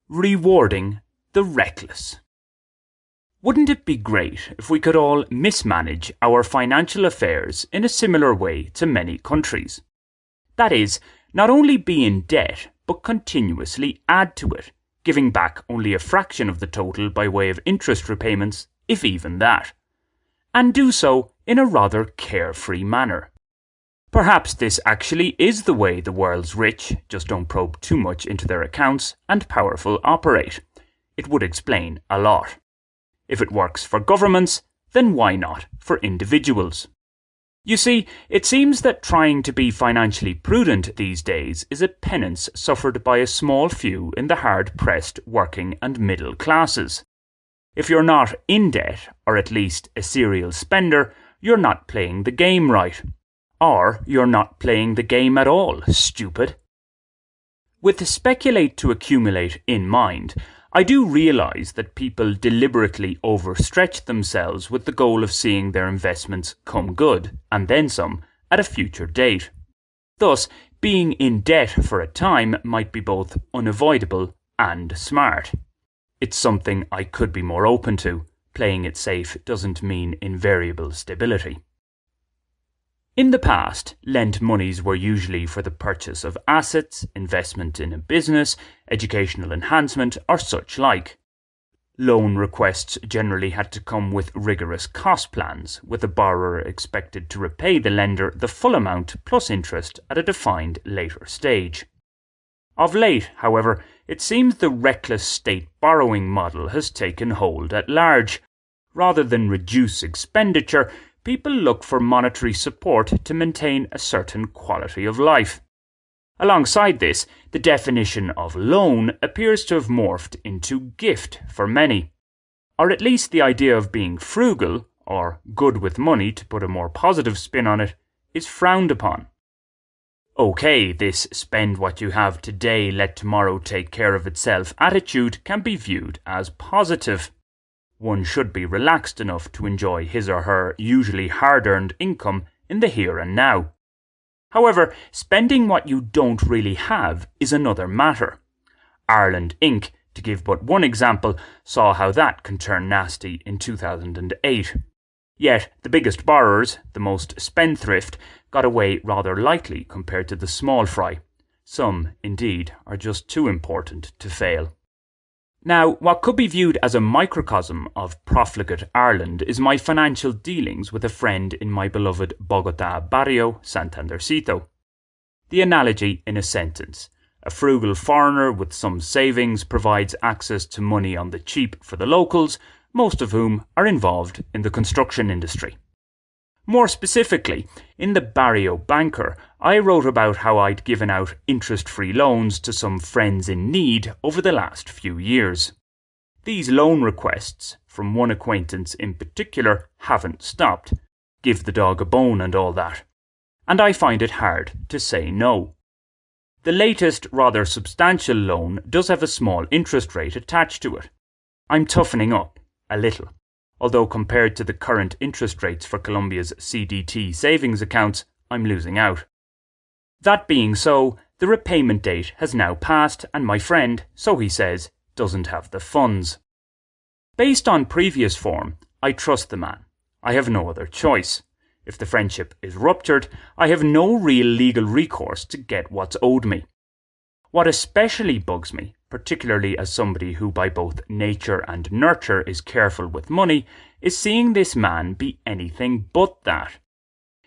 Rewarding the reckless. Wouldn't it be great if we could all mismanage our financial affairs in a similar way to many countries? That is, not only be in debt, but continuously add to it, giving back only a fraction of the total by way of interest repayments, if even that. And do so in a rather carefree manner. Perhaps this actually is the way the world's rich, just don't probe too much into their accounts, and powerful operate. It would explain a lot. If it works for governments, then why not for individuals? You see, it seems that trying to be financially prudent these days is a penance suffered by a small few in the hard-pressed working and middle classes. If you're not in debt, or at least a serial spender, you're not playing the game right. Or you're not playing the game at all, stupid. With speculate to accumulate in mind, I do realise that people deliberately overstretch themselves with the goal of seeing their investments come good, and then some, at a future date. Thus, being in debt for a time might be both unavoidable and smart. It's something I could be more open to. Playing it safe doesn't mean invariable stability. In the past, lent monies were usually for the purchase of assets, investment in a business, educational enhancement, or such like. Loan requests generally had to come with rigorous cost plans, with the borrower expected to repay the lender the full amount plus interest at a defined later stage. Of late, however, it seems the reckless state borrowing model has taken hold at large. Rather than reduce expenditure, people look for monetary support to maintain a certain quality of life. Alongside this, the definition of loan appears to have morphed into gift for many. Or at least the idea of being frugal, or good with money to put a more positive spin on it, is frowned upon. Okay, this spend what you have today, let tomorrow take care of itself attitude can be viewed as positive. One should be relaxed enough to enjoy his or her usually hard-earned income in the here and now. However, spending what you don't really have is another matter. Ireland Inc., to give but one example, saw how that can turn nasty in 2008. Yet, the biggest borrowers, the most spendthrift, got away rather lightly compared to the small fry. Some, indeed, are just too important to fail. Now, what could be viewed as a microcosm of profligate Ireland is my financial dealings with a friend in my beloved Bogotá Barrio, Santandercito. The analogy in a sentence: a frugal foreigner with some savings provides access to money on the cheap for the locals, most of whom are involved in the construction industry. More specifically, in the Barrio Banker, I wrote about how I'd given out interest-free loans to some friends in need over the last few years. These loan requests, from one acquaintance in particular, haven't stopped. Give the dog a bone and all that. And I find it hard to say no. The latest, rather substantial loan does have a small interest rate attached to it. I'm toughening up, a little. Although compared to the current interest rates for Colombia's CDT savings accounts, I'm losing out. That being so, the repayment date has now passed and my friend, so he says, doesn't have the funds. Based on previous form, I trust the man. I have no other choice. If the friendship is ruptured, I have no real legal recourse to get what's owed me. What especially bugs me, particularly as somebody who by both nature and nurture is careful with money, is seeing this man be anything but that.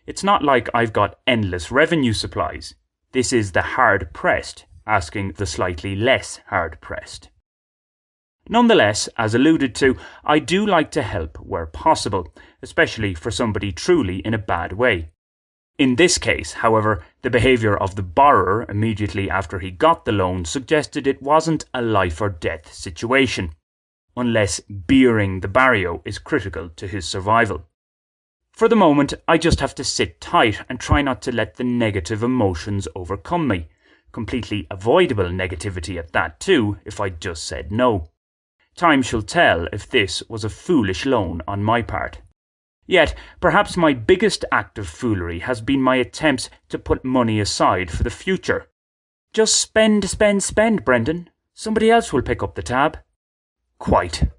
It's not like I've got endless revenue supplies. This is the hard-pressed asking the slightly less hard-pressed. Nonetheless, as alluded to, I do like to help where possible, especially for somebody truly in a bad way. In this case, however, the behaviour of the borrower immediately after he got the loan suggested it wasn't a life or death situation, unless beering the Barrio is critical to his survival. For the moment, I just have to sit tight and try not to let the negative emotions overcome me. Completely avoidable negativity at that too, if I'd just said no. Time shall tell if this was a foolish loan on my part. Yet, perhaps my biggest act of foolery has been my attempts to put money aside for the future. Just spend, Brendan. Somebody else will pick up the tab. Quite.